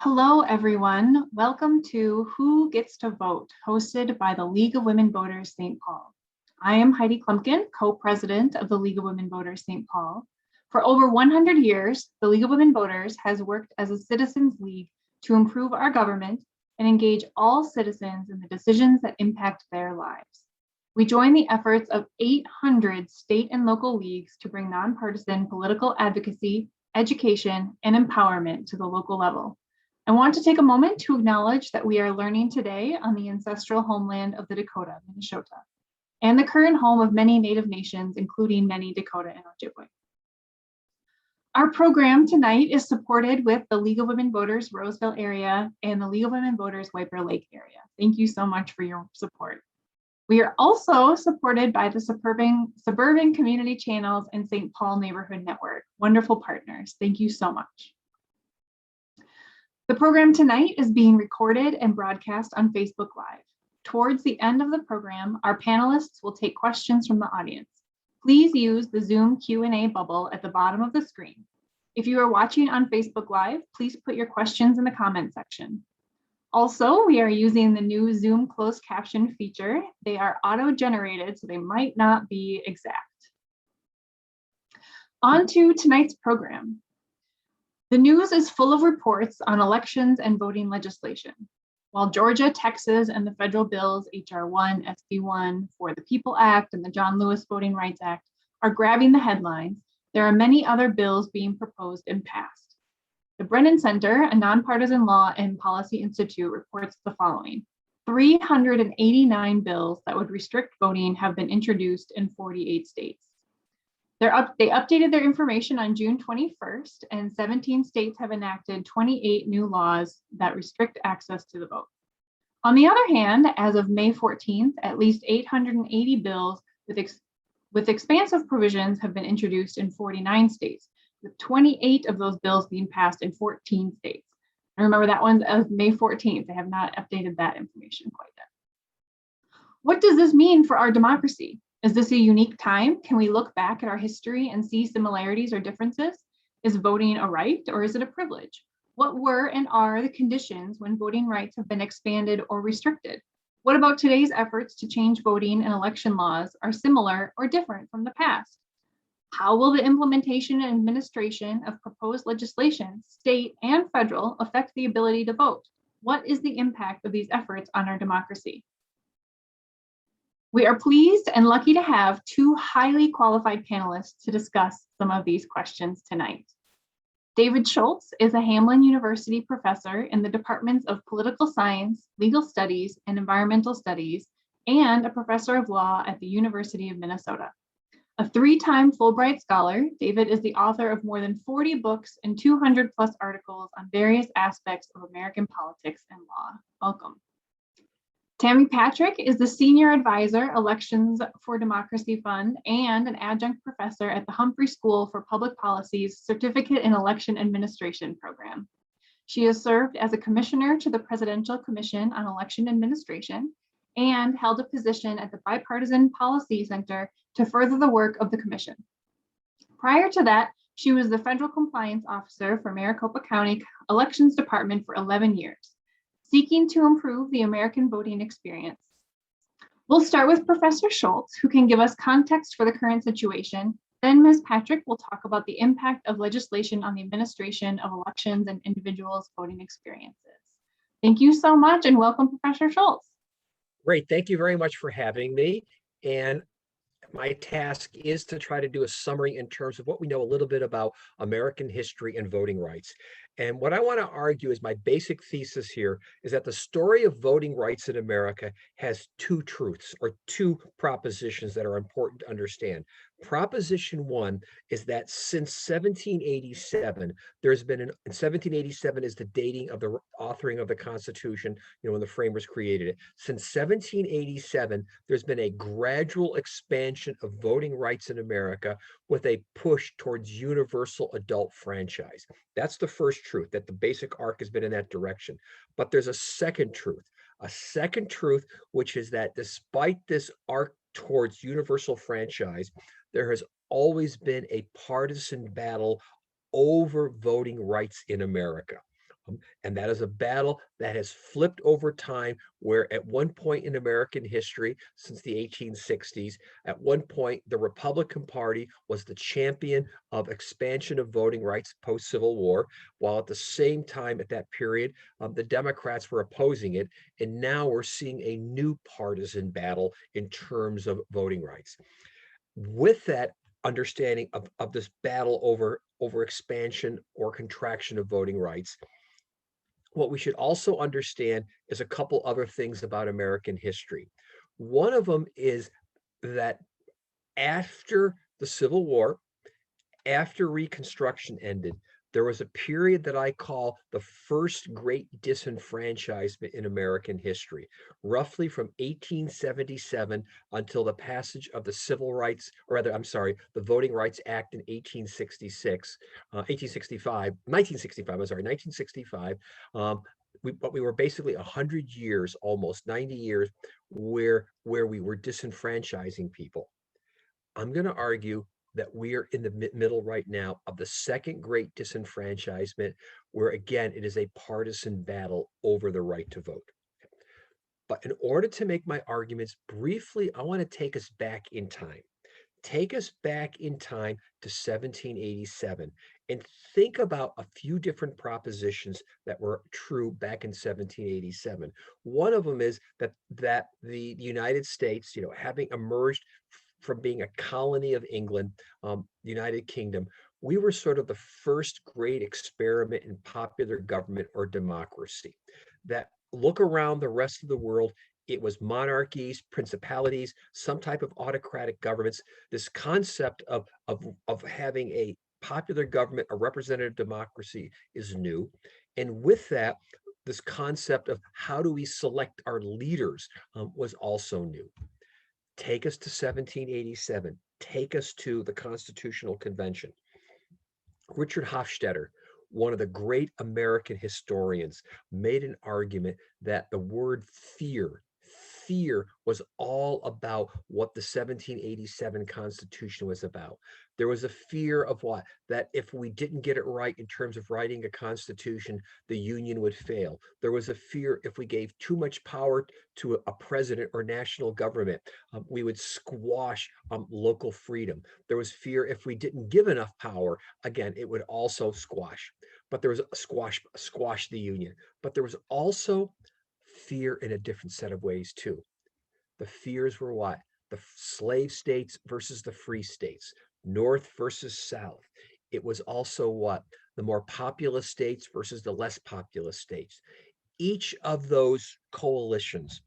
Hello, everyone. Welcome to Who Gets to Vote, hosted by the League of Women Voters St. Paul. I am Heidi Klumpkin, co-president of the League of Women Voters St. Paul. For over 100 years, the League of Women Voters has worked as a citizens league to improve our government and engage all citizens in the decisions that impact their lives. We join the efforts of 800 state and local leagues to bring nonpartisan political advocacy, education, and empowerment to the local level. I want to take a moment to acknowledge that we are learning today on the ancestral homeland of the Dakota, Minnesota, and the current home of many Native nations, including many Dakota and Ojibwe. Our program tonight is supported with the League of Women Voters Roseville area and the League of Women Voters Wiper Lake area. Thank you so much for your support. We are also supported by the suburban community channels and St. Paul Neighborhood Network. Wonderful partners. Thank you so much. The program tonight is being recorded and broadcast on Facebook Live. Towards the end of the program, our panelists will take questions from the audience. Please use the Zoom Q&A bubble at the bottom of the screen. If you are watching on Facebook Live, please put your questions in the comment section. Also, we are using the new Zoom closed caption feature. They are auto-generated, so they might not be exact. On to tonight's program. The news is full of reports on elections and voting legislation. While Georgia, Texas, and the federal bills HR 1, SB 1, For the People Act, and the John Lewis Voting Rights Act are grabbing the headlines, there are many other bills being proposed and passed. The Brennan Center, a nonpartisan law and policy institute, reports the following. 389 bills that would restrict voting have been introduced in 48 states. They updated their information on June 21st, and 17 states have enacted 28 new laws that restrict access to the vote. On the other hand, as of May 14th, at least 880 bills with expansive provisions have been introduced in 49 states, with 28 of those bills being passed in 14 states. And remember, that one's as of May 14th. They have not updated that information quite yet. What does this mean for our democracy? Is this a unique time? Can we look back at our history and see similarities or differences? Is voting a right or is it a privilege? What were and are the conditions when voting rights have been expanded or restricted? What about today's efforts to change voting and election laws are similar or different from the past? How will the implementation and administration of proposed legislation, state and federal, affect the ability to vote? What is the impact of these efforts on our democracy? We are pleased and lucky to have two highly qualified panelists to discuss some of these questions tonight. David Schultz is a Hamline University professor in the departments of political science, legal studies, and environmental studies, and a professor of law at the University of Minnesota. A three-time Fulbright scholar, David is the author of more than 40 books and 200 plus articles on various aspects of American politics and law. Welcome. Tammy Patrick is the Senior Advisor, Elections for Democracy Fund, and an adjunct professor at the Humphrey School for Public Policy's Certificate in Election Administration program. She has served as a commissioner to the Presidential Commission on Election Administration and held a position at the Bipartisan Policy Center to further the work of the commission. Prior to that, she was the Federal Compliance Officer for Maricopa County Elections Department for 11 years. Seeking to improve the American voting experience. We'll start with Professor Schultz, who can give us context for the current situation. Then Ms. Patrick will talk about the impact of legislation on the administration of elections and individuals' voting experiences. Thank you so much and welcome, Professor Schultz. Great, thank you very much for having me. And my task is to try to do a summary in terms of what we know a little bit about American history and voting rights. And what I want to argue is my basic thesis here is that the story of voting rights in America has two truths or two propositions that are important to understand. Proposition one is that since 1787, there's been 1787 is the dating of the authoring of the Constitution, when the framers created it. Since 1787, there's been a gradual expansion of voting rights in America with a push towards universal adult franchise. That's the first truth, that the basic arc has been in that direction. But there's a second truth, which is that despite this arc towards universal franchise, there has always been a partisan battle over voting rights in America. And that is a battle that has flipped over time, where at one point in American history, since the 1860s, at one point, the Republican Party was the champion of expansion of voting rights post-Civil War, while at the same time at that period, the Democrats were opposing it. And now we're seeing a new partisan battle in terms of voting rights. With that understanding of this battle over expansion or contraction of voting rights, what we should also understand is a couple other things about American history. One of them is that after the Civil War, after Reconstruction ended, there was a period that I call the first great disenfranchisement in American history, roughly from 1877 until the passage of the Civil Rights, or rather, I'm sorry, the Voting Rights Act in 1866, 1865, 1965, I'm sorry, 1965. But we were basically 100 years, almost 90 years, where we were disenfranchising people. I'm going to argue that we are in the middle right now of the second great disenfranchisement, where again, it is a partisan battle over the right to vote. But in order to make my arguments briefly, I want to take us back in time. Take us back in time to 1787 and think about a few different propositions that were true back in 1787. One of them is that the United States, having emerged from being a colony of England, United Kingdom, we were sort of the first great experiment in popular government or democracy. That look around the rest of the world, it was monarchies, principalities, some type of autocratic governments. This concept of having a popular government, a representative democracy is new. And with that, this concept of how do we select our leaders was also new. Take us to 1787. Take us to the Constitutional Convention. Richard Hofstadter, one of the great American historians, made an argument that the word fear was all about what the 1787 Constitution was about. There was a fear of what? That if we didn't get it right in terms of writing a constitution, the Union would fail. There was a fear if we gave too much power to a president or national government, we would squash local freedom. There was fear if we didn't give enough power, again, it would also squash. But there was a squash the Union. But there was also fear in a different set of ways too. The fears were what? The slave states versus the free states, North versus South. It was also what? The more populous states versus the less populous states. Each of those coalitions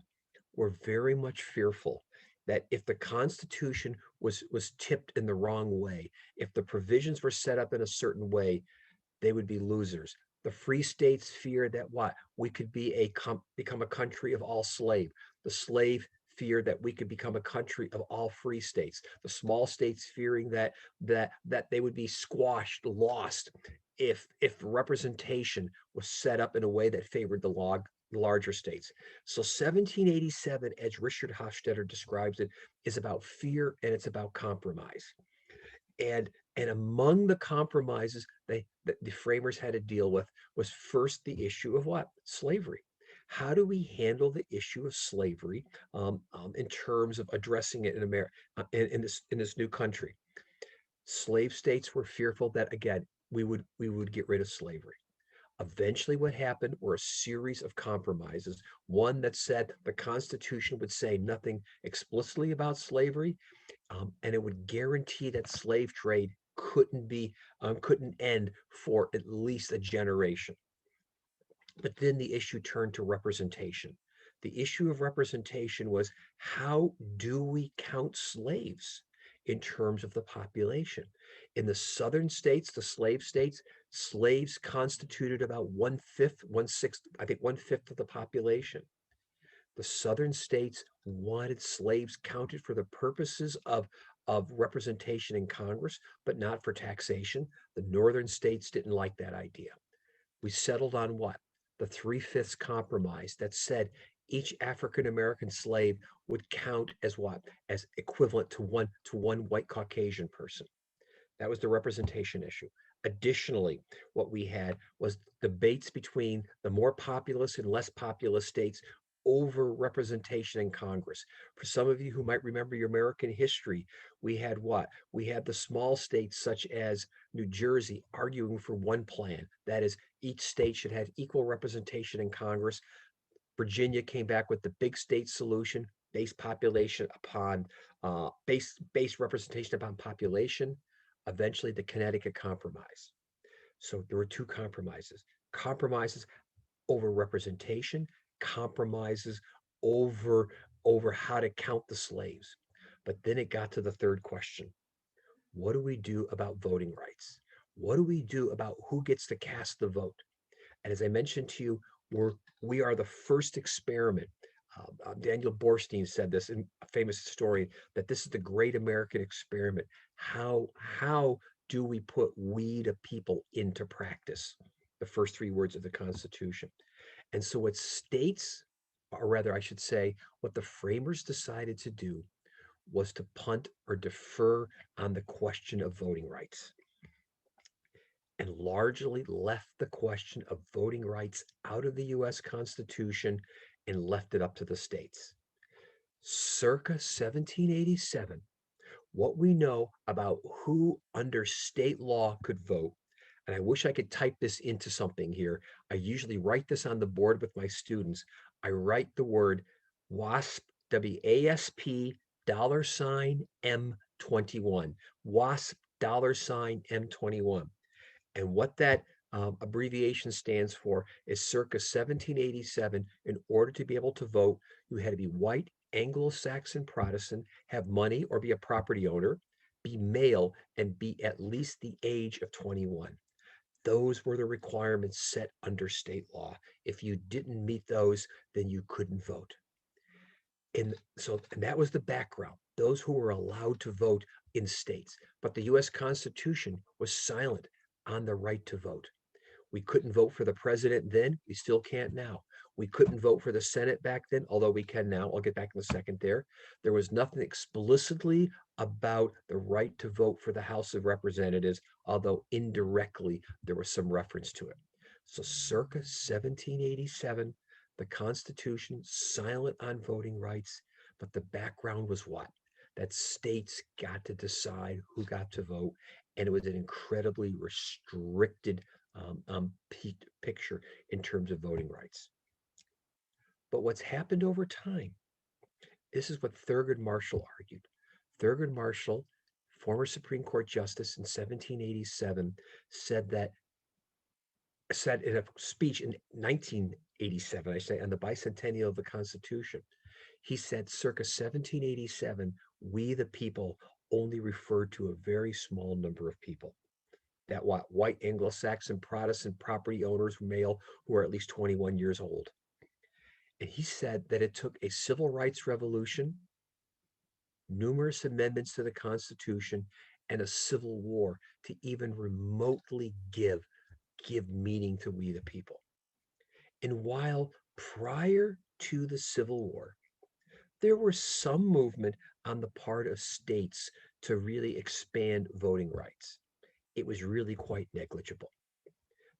were very much fearful that if the Constitution was tipped in the wrong way, if the provisions were set up in a certain way, they would be losers. The free states fear that what? We could become a country of all slave. The slave fear that we could become a country of all free states. The small states fearing that they would be squashed, lost, if representation was set up in a way that favored the larger states. So 1787, as Richard Hofstadter describes it, is about fear and it's about compromise. And among the compromises the framers had to deal with was first the issue of what? Slavery. How do we handle the issue of slavery in terms of addressing it in America, in this new country? Slave states were fearful that again we would get rid of slavery. Eventually, what happened were a series of compromises. One that said the Constitution would say nothing explicitly about slavery, and it would guarantee that slave trade couldn't end for at least a generation. But then the issue turned to representation. The issue of representation was, how do we count slaves in terms of the population? In the southern states, the slave states, slaves constituted about 1/5, 1/6, I think 1/5 of the population. The southern states wanted slaves counted for the purposes of representation in Congress, but not for taxation. The northern states didn't like that idea. We settled on what? The 3/5 compromise that said each African American slave would count as what? As equivalent to one white Caucasian person. That was the representation issue. Additionally, what we had was debates between the more populous and less populous states over representation in Congress. For some of you who might remember your American history, we had what? We had the small states such as New Jersey arguing for one plan. That is, each state should have equal representation in Congress. Virginia came back with the big state solution, based population upon based representation upon population. Eventually, the Connecticut Compromise. So there were two compromises: compromises over representation, compromises over how to count the slaves. But then it got to the third question: what do we do about voting rights? What do we do about who gets to cast the vote? And as I mentioned to you, we are the first experiment. Daniel Borstein said this, in a famous historian, that this is the great American experiment. How do we put we the people into practice? The first three words of the Constitution. And so what states, or rather I should say, what the framers decided to do was to punt or defer on the question of voting rights, and largely left the question of voting rights out of the US Constitution and left it up to the states. Circa 1787, what we know about who under state law could vote, and I wish I could type this into something here. I usually write this on the board with my students. I write the word WASP, WASP, $M21, WASP, $M21. And what that abbreviation stands for is circa 1787. In order to be able to vote, you had to be white, Anglo-Saxon Protestant, have money or be a property owner, be male, and be at least the age of 21. Those were the requirements set under state law. If you didn't meet those, then you couldn't vote. And that was the background. Those who were allowed to vote in states. But the US Constitution was silent on the right to vote. We couldn't vote for the president then. We still can't now. We couldn't vote for the Senate back then, although we can now. I'll get back in a second there. There was nothing explicitly about the right to vote for the House of Representatives, although indirectly there was some reference to it. So circa 1787, the Constitution silent on voting rights, but the background was what? That states got to decide who got to vote, and it was an incredibly restricted picture in terms of voting rights. But what's happened over time, this is what Thurgood Marshall argued. Thurgood Marshall, former Supreme Court Justice in 1787, said in a speech in 1987, I say, on the bicentennial of the Constitution, he said circa 1787, we the people only referred to a very small number of people. That white Anglo-Saxon Protestant property owners, male, who are at least 21 years old. And he said that it took a civil rights revolution, numerous amendments to the Constitution, and a civil war to even remotely give meaning to we the people. And while prior to the Civil War, there was some movement on the part of states to really expand voting rights, it was really quite negligible.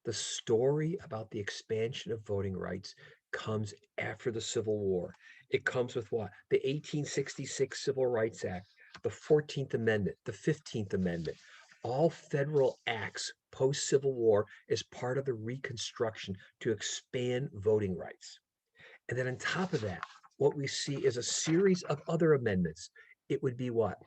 The story about the expansion of voting rights comes after the Civil War. It comes with what? The 1866 Civil Rights Act, the 14th Amendment, the 15th Amendment, all federal acts post-Civil War as part of the Reconstruction to expand voting rights. And then on top of that, what we see is a series of other amendments. It would be what?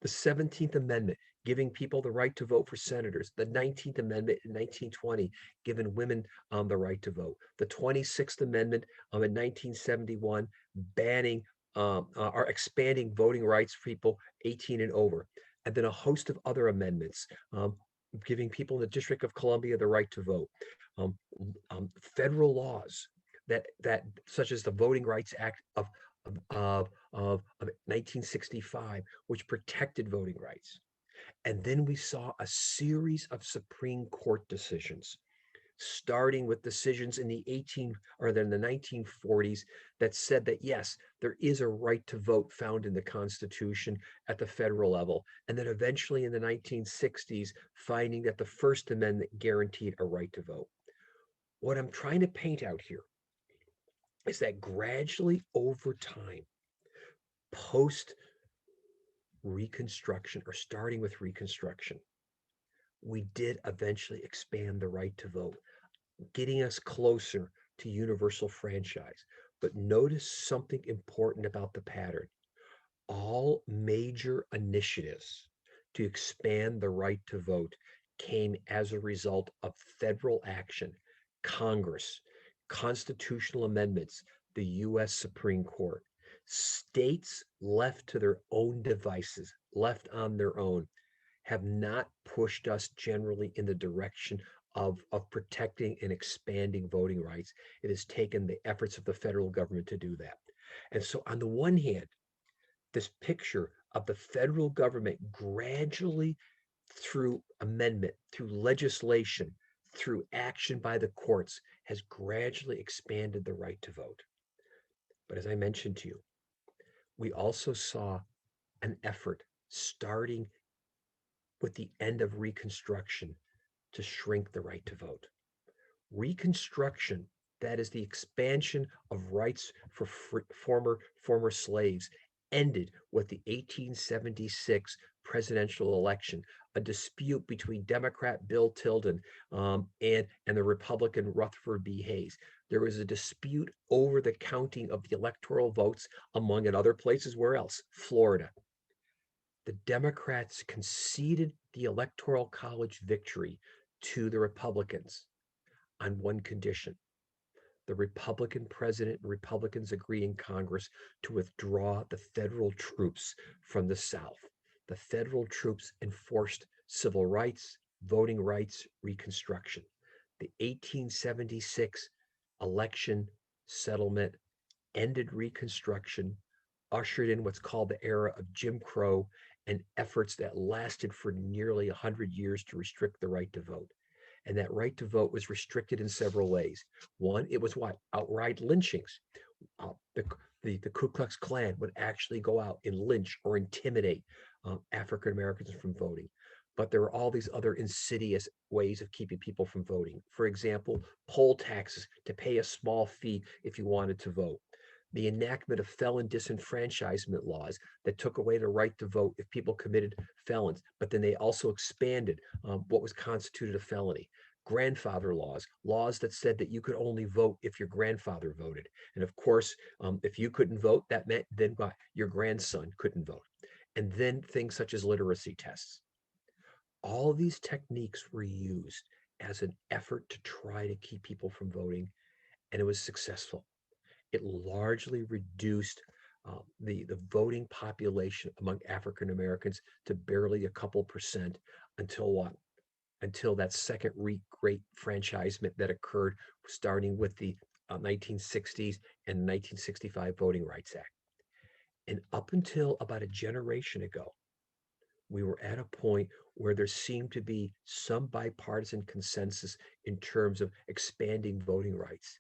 The 17th Amendment, giving people the right to vote for senators. The 19th Amendment in 1920, giving women the right to vote. The 26th Amendment in 1971, banning or expanding voting rights for people 18 and over. And then a host of other amendments, giving people in the District of Columbia the right to vote. Federal laws that such as the Voting Rights Act of 1965, which protected voting rights. And then we saw a series of Supreme Court decisions starting with decisions in the 1940s that said that yes, there is a right to vote found in the Constitution at the federal level, and then eventually in the 1960s finding that the First Amendment guaranteed a right to vote. What I'm trying to paint out here is that gradually over time, post Reconstruction, or starting with Reconstruction, we did eventually expand the right to vote, getting us closer to universal franchise. But notice something important about the pattern. All major initiatives to expand the right to vote came as a result of federal action, Congress, constitutional amendments, the US Supreme Court. States left to their own devices, left on their own, have not pushed us generally in the direction of protecting and expanding voting rights. It has taken the efforts of the federal government to do that. And so, on the one hand, this picture of the federal government gradually, through amendment, through legislation, through action by the courts, has gradually expanded the right to vote. But as I mentioned to you, we also saw an effort starting with the end of Reconstruction to shrink the right to vote. Reconstruction, that is the expansion of rights for former slaves, ended with the 1876 presidential election, a dispute between Democrat Bill Tilden and the Republican Rutherford B. Hayes. There was a dispute over the counting of the electoral votes, among other places. Where else? Florida. The Democrats conceded the Electoral College victory to the Republicans on one condition. The Republican president and Republicans agree in Congress to withdraw the federal troops from the South. The federal troops enforced civil rights, voting rights, Reconstruction. The 1876 election settlement ended Reconstruction, ushered in what's called the era of Jim Crow, and efforts that lasted for nearly 100 years to restrict the right to vote. And that right to vote was restricted in several ways. One, it was what? Outright lynchings. The Ku Klux Klan would actually go out and lynch or intimidate African Americans from voting. But there were all these other insidious ways of keeping people from voting. For example, poll taxes to pay a small fee if you wanted to vote. The enactment of felon disenfranchisement laws that took away the right to vote if people committed felons, but then they also expanded what was constituted a felony. Grandfather laws, laws that said that you could only vote if your grandfather voted. And of course, if you couldn't vote, that meant then your grandson couldn't vote. And then things such as literacy tests. All of these techniques were used as an effort to try to keep people from voting, and it was successful. It largely reduced the voting population among African Americans to barely a couple percent until what? Until that second great franchisement that occurred starting with the 1960s and 1965 Voting Rights Act. And up until about a generation ago, we were at a point where there seemed to be some bipartisan consensus in terms of expanding voting rights.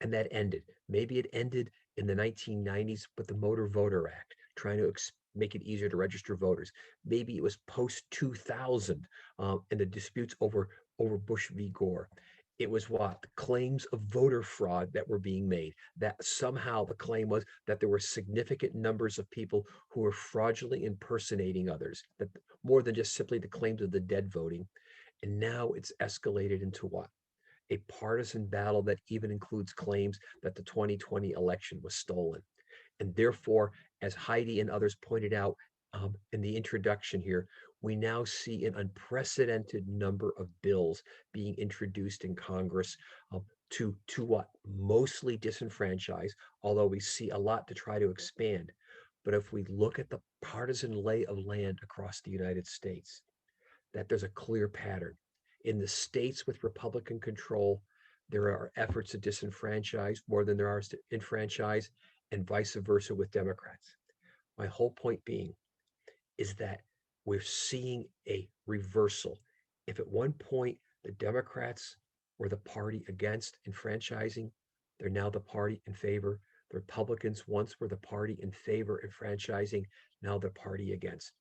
And that ended. Maybe it ended in the 1990s with the Motor Voter Act, trying to make it easier to register voters. Maybe it was post 2000 and the disputes over Bush v. Gore. It was what? The claims of voter fraud that were being made, that somehow the claim was that there were significant numbers of people who were fraudulently impersonating others, that more than just simply the claims of the dead voting. And now it's escalated into what? A partisan battle that even includes claims that the 2020 election was stolen. And therefore, as Heidi and others pointed out in the introduction here, we now see an unprecedented number of bills being introduced in Congress to what? Mostly disenfranchise, although we see a lot to try to expand. But if we look at the partisan lay of land across the United States, that there's a clear pattern. In the states with Republican control, there are efforts to disenfranchise more than there are to enfranchise, and vice versa with Democrats. My whole point being is that we're seeing a reversal. If at one point the Democrats were the party against enfranchising. They're now the party in favor. The Republicans once were the party in favor of franchising, now the party against.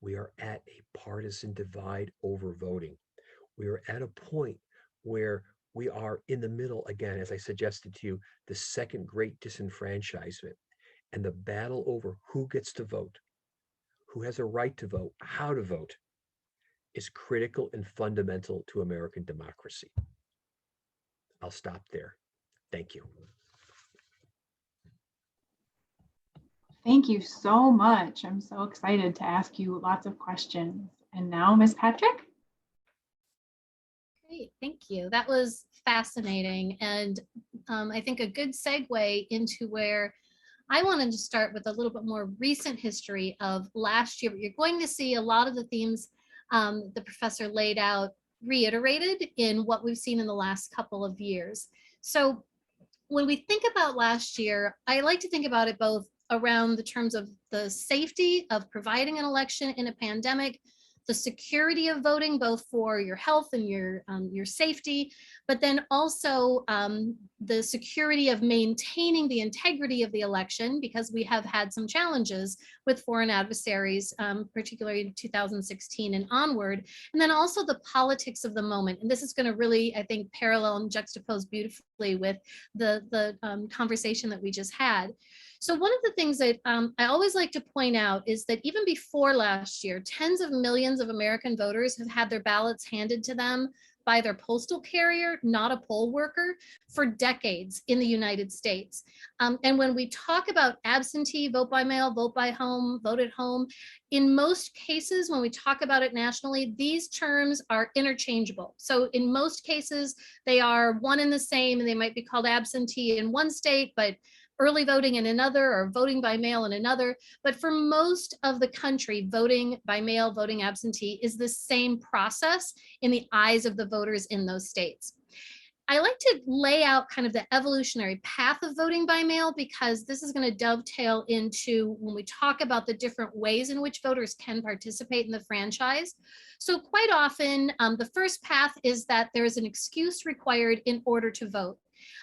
We are at a partisan divide over voting. We are at a point where we are in the middle again, as I suggested to you, the second great disenfranchisement, and the battle over who gets to vote, who has a right to vote, how to vote, is critical and fundamental to American democracy. I'll stop there. Thank you. Thank you so much. I'm so excited to ask you lots of questions. And now, Ms. Patrick. Great, thank you. That was fascinating. And I think a good segue into where I wanted to start with a little bit more recent history of last year. But you're going to see a lot of the themes the professor laid out reiterated in what we've seen in the last couple of years. So when we think about last year, I like to think about it both around the terms of the safety of providing an election in a pandemic, the security of voting, both for your health and your safety, but then also the security of maintaining the integrity of the election, because we have had some challenges with foreign adversaries, particularly in 2016 and onward, and then also the politics of the moment. And this is going to really, I think, parallel and juxtapose beautifully with the conversation that we just had. So one of the things that I always like to point out is that even before last year, tens of millions of American voters have had their ballots handed to them by their postal carrier, not a poll worker, for decades in the United States. And when we talk about absentee, vote by mail, vote by home, vote at home, in most cases, when we talk about it nationally, these terms are interchangeable. So in most cases, they are one and the same, and they might be called absentee in one state, but early voting in another, or voting by mail in another. But for most of the country, voting by mail, voting absentee is the same process in the eyes of the voters in those states. I like to lay out kind of the evolutionary path of voting by mail, because this is going to dovetail into when we talk about the different ways in which voters can participate in the franchise. So quite often, the first path is that there is an excuse required in order to vote.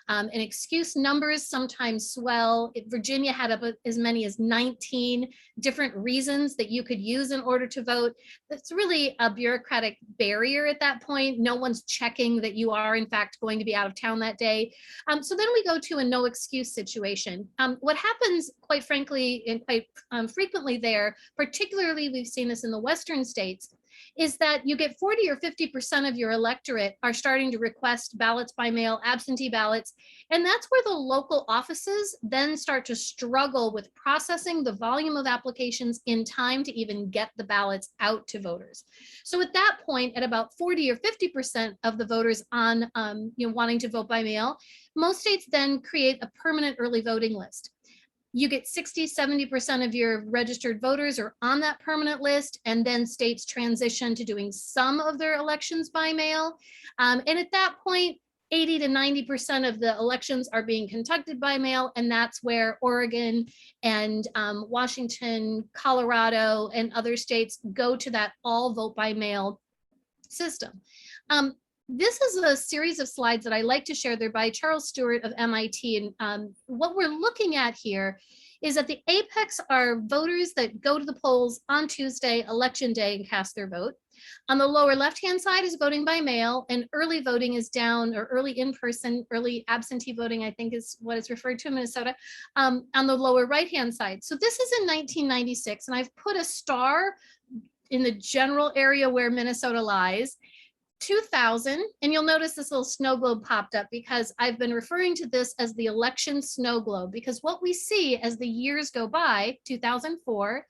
And excuse numbers sometimes swell. Virginia had up as many as 19 different reasons that you could use in order to vote. That's really a bureaucratic barrier at that point. No one's checking that you are in fact going to be out of town that day. So then we go to a no excuse situation. What happens, quite frankly, and quite frequently there, particularly we've seen this in the Western states, is that you get 40 or 50% of your electorate are starting to request ballots by mail, absentee ballots. And that's where the local offices then start to struggle with processing the volume of applications in time to even get the ballots out to voters. So at that point, at about 40 or 50% of the voters on wanting to vote by mail, most states then create a permanent early voting list. You get 60, 70% of your registered voters are on that permanent list, and then states transition to doing some of their elections by mail. And at that point, 80 to 90% of the elections are being conducted by mail, and that's where Oregon and Washington, Colorado, and other states go to that all vote by mail system. This is a series of slides that I like to share. They're by Charles Stewart of MIT. And what we're looking at here is at the apex are voters that go to the polls on Tuesday, election day, and cast their vote. On the lower left-hand side is voting by mail, and early voting is down, or early in-person, early absentee voting, I think is what it's referred to in Minnesota, on the lower right-hand side. So this is in 1996, and I've put a star in the general area where Minnesota lies. 2000, and you'll notice this little snow globe popped up because I've been referring to this as the election snow globe, because what we see as the years go by, 2004,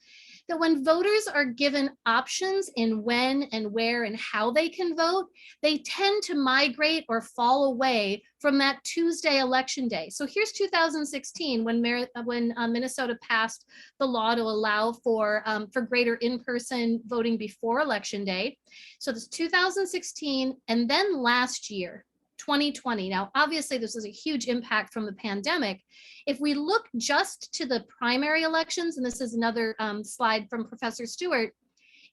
that when voters are given options in when and where and how they can vote, they tend to migrate or fall away from that Tuesday election day. So here's 2016 when Minnesota passed the law to allow for greater in-person voting before election day. So this 2016, and then last year, 2020. Now, obviously, this was a huge impact from the pandemic. If we look just to the primary elections, and this is another slide from Professor Stewart,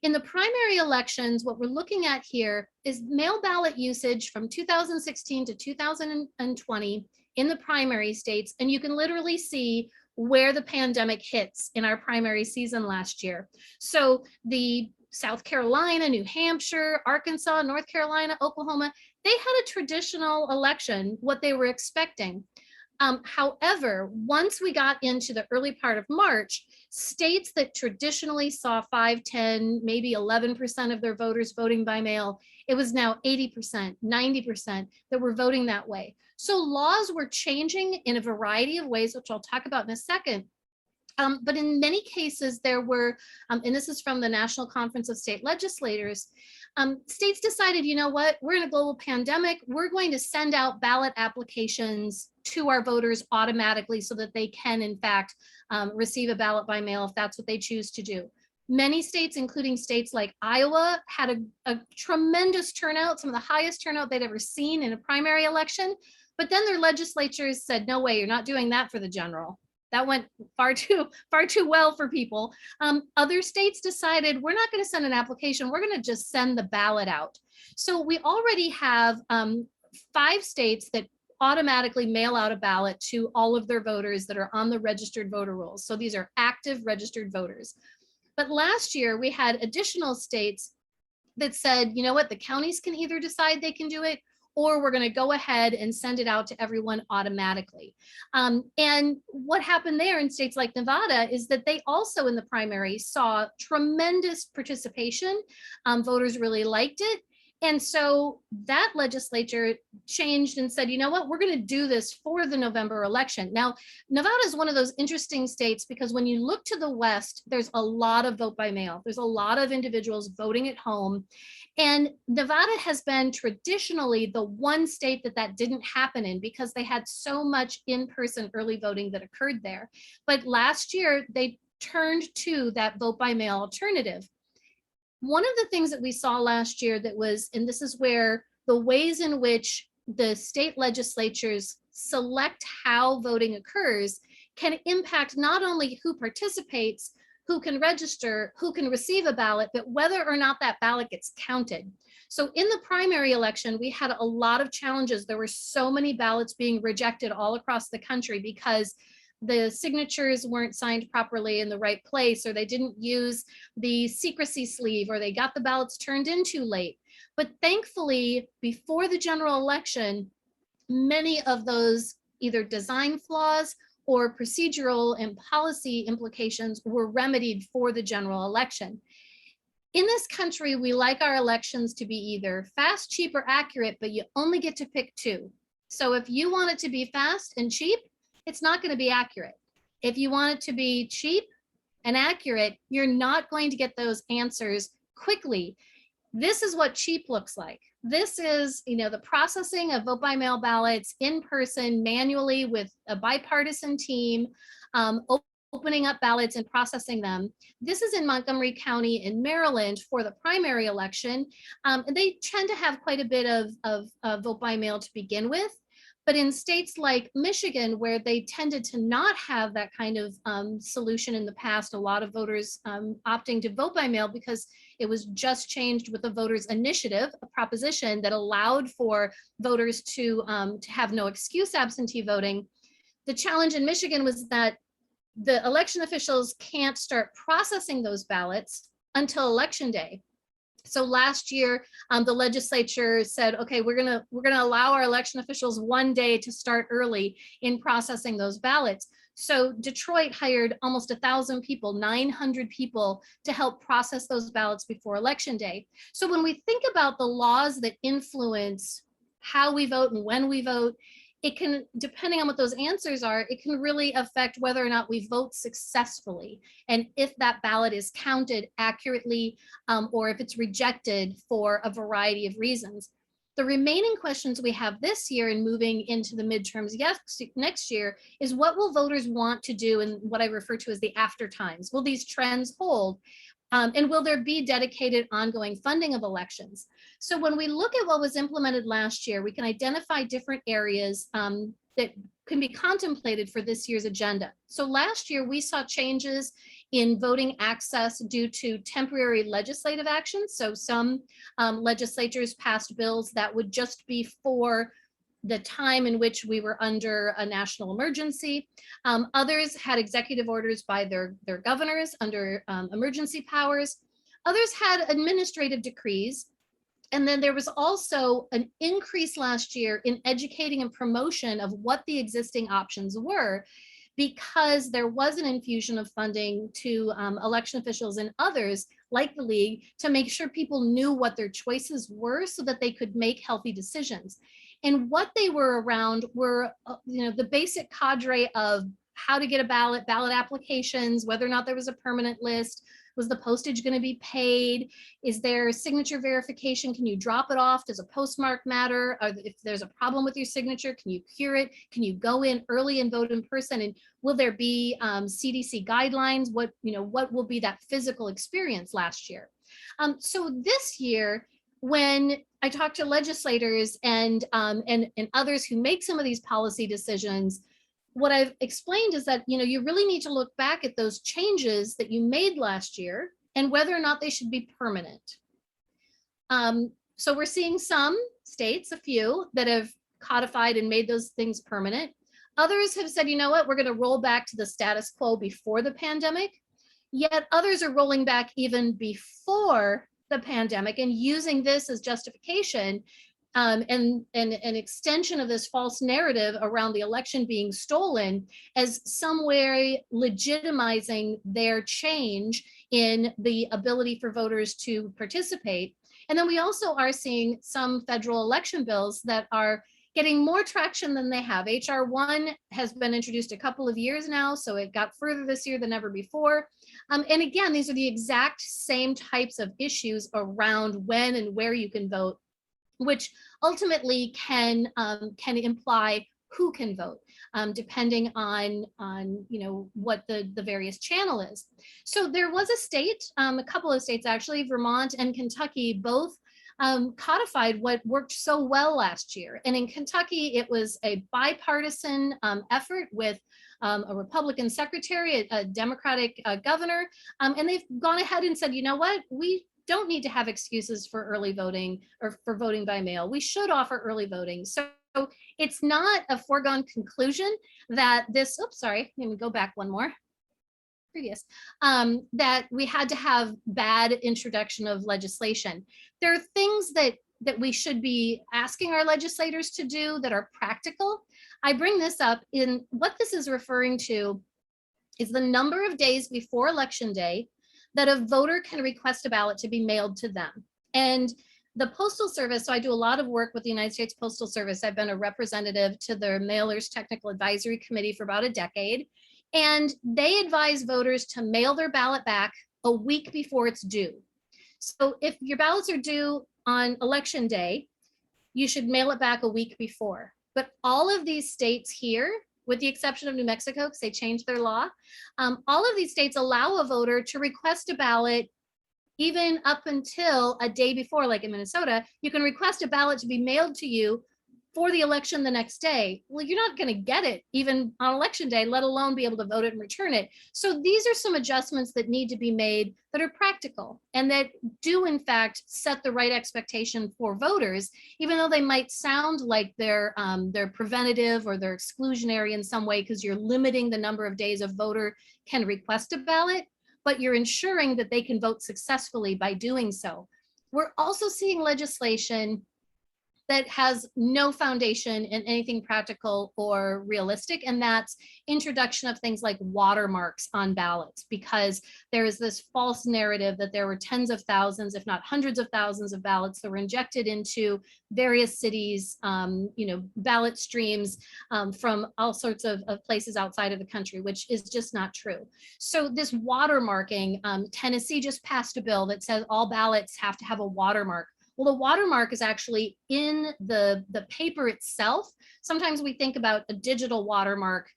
In the primary elections, what we're looking at here is mail ballot usage from 2016 to 2020 in the primary states. And you can literally see where the pandemic hits in our primary season last year. So the South Carolina, New Hampshire, Arkansas, North Carolina, Oklahoma, they had a traditional election, what they were expecting. However, once we got into the early part of March, states that traditionally saw 5, 10, maybe 11% of their voters voting by mail, it was now 80%, 90% that were voting that way. So laws were changing in a variety of ways, which I'll talk about in a second. But in many cases, there were, and this is from the National Conference of State Legislators, states decided, you know what, we're in a global pandemic. We're going to send out ballot applications to our voters automatically so that they can, in fact, receive a ballot by mail if that's what they choose to do. Many states, including states like Iowa, had a tremendous turnout, some of the highest turnout they'd ever seen in a primary election. But then their legislatures said, no way, you're not doing that for the general. That went far too well for people. Other states decided we're not going to send an application. We're going to just send the ballot out. So we already have 5 states that automatically mail out a ballot to all of their voters that are on the registered voter rolls. So these are active registered voters. But last year we had additional states that said, you know what, the counties can either decide they can do it, or we're going to go ahead and send it out to everyone automatically. And what happened there in states like Nevada is that they also in the primary saw tremendous participation. Voters really liked it. And so that legislature changed and said, you know what, we're going to do this for the November election. Now, Nevada is one of those interesting states because when you look to the West, there's a lot of vote by mail. There's a lot of individuals voting at home. And Nevada has been traditionally the one state that didn't happen in because they had so much in-person early voting that occurred there. But last year, they turned to that vote by mail alternative. One of the things that we saw last year that was, and this is where the ways in which the state legislatures select how voting occurs can impact not only who participates, who can register, who can receive a ballot, but whether or not that ballot gets counted. So in the primary election, we had a lot of challenges. There were so many ballots being rejected all across the country because the signatures weren't signed properly in the right place, or they didn't use the secrecy sleeve, or they got the ballots turned in too late. But thankfully, before the general election, many of those either design flaws or procedural and policy implications were remedied for the general election. In this country, we like our elections to be either fast, cheap, or accurate, but you only get to pick 2. So if you want it to be fast and cheap, it's not going to be accurate. If you want it to be cheap and accurate, you're not going to get those answers quickly. This is what cheap looks like. This is, the processing of vote by mail ballots in person, manually with a bipartisan team, opening up ballots and processing them. This is in Montgomery County in Maryland for the primary election. And they tend to have quite a bit of vote by mail to begin with. But in states like Michigan, where they tended to not have that kind of solution in the past, a lot of voters opting to vote by mail because it was just changed with the voters initiative, a proposition that allowed for voters to have no excuse absentee voting. The challenge in Michigan was that the election officials can't start processing those ballots until election day. So last year, the legislature said, okay, we're gonna allow our election officials 1 day to start early in processing those ballots. So Detroit hired almost 1,000 people, 900 people to help process those ballots before election day. So when we think about the laws that influence how we vote and when we vote, it can, depending on what those answers are, it can really affect whether or not we vote successfully and if that ballot is counted accurately or if it's rejected for a variety of reasons. The remaining questions we have this year and moving into the midterms next year is what will voters want to do in what I refer to as the after times? Will these trends hold? And will there be dedicated ongoing funding of elections? So when we look at what was implemented last year, we can identify different areas that can be contemplated for this year's agenda. So last year we saw changes in voting access due to temporary legislative actions. So some legislatures passed bills that would just be for the time in which we were under a national emergency. Others had executive orders by their governors under emergency powers. Others had administrative decrees. And then there was also an increase last year in educating and promotion of what the existing options were, because there was an infusion of funding to election officials and others like the league to make sure people knew what their choices were so that they could make healthy decisions. And what they were around were, the basic cadre of how to get a ballot applications, whether or not there was a permanent list. Was the postage going to be paid? Is there signature verification? Can you drop it off? Does a postmark matter? Or if there's a problem with your signature, can you cure it? Can you go in early and vote in person? And will there be CDC guidelines? What will be that physical experience last year? So this year, when I talk to legislators and others who make some of these policy decisions, what I've explained is that, you really need to look back at those changes that you made last year and whether or not they should be permanent. So we're seeing some states, a few, that have codified and made those things permanent. Others have said, you know what, we're going to roll back to the status quo before the pandemic. Yet others are rolling back even before the pandemic and using this as justification and an extension of this false narrative around the election being stolen as some way legitimizing their change in the ability for voters to participate. And then we also are seeing some federal election bills that are getting more traction than they have. HR 1 has been introduced a couple of years now, so it got further this year than ever before. And again, these are the exact same types of issues around when and where you can vote, which ultimately can imply who can vote, depending on what the various channel is. So there was a state, a couple of states actually, Vermont and Kentucky, both codified what worked so well last year. And in Kentucky, it was a bipartisan effort with a Republican secretary, a Democratic governor, and they've gone ahead and said, you know what, we don't need to have excuses for early voting or for voting by mail. We should offer early voting. So it's not a foregone conclusion that this, oops, sorry, let me go back one more. Previous, that we had to have bad introduction of legislation. There are things that we should be asking our legislators to do that are practical. I bring this up in what this is referring to is the number of days before Election Day that a voter can request a ballot to be mailed to them. And the Postal Service, so I do a lot of work with the United States Postal Service. I've been a representative to their Mailers Technical Advisory Committee for about a decade. And they advise voters to mail their ballot back a week before it's due. So if your ballots are due on Election Day, you should mail it back a week before. But all of these states here, with the exception of New Mexico, because they changed their law, all of these states allow a voter to request a ballot even up until a day before. Like in Minnesota, you can request a ballot to be mailed to you for the election the next day. Well, you're not going to get it even on Election Day, let alone be able to vote it and return it. So these are some adjustments that need to be made that are practical and that do in fact set the right expectation for voters, even though they might sound like they're preventative or they're exclusionary in some way because you're limiting the number of days a voter can request a ballot, but you're ensuring that they can vote successfully by doing so. We're also seeing legislation that has no foundation in anything practical or realistic, and that's introduction of things like watermarks on ballots, because there is this false narrative that there were tens of thousands, if not hundreds of thousands of ballots that were injected into various cities, ballot streams from all sorts of places outside of the country, which is just not true. So this watermarking, Tennessee just passed a bill that says all ballots have to have a watermark. Well, the watermark is actually in the paper itself. Sometimes we think about a digital watermark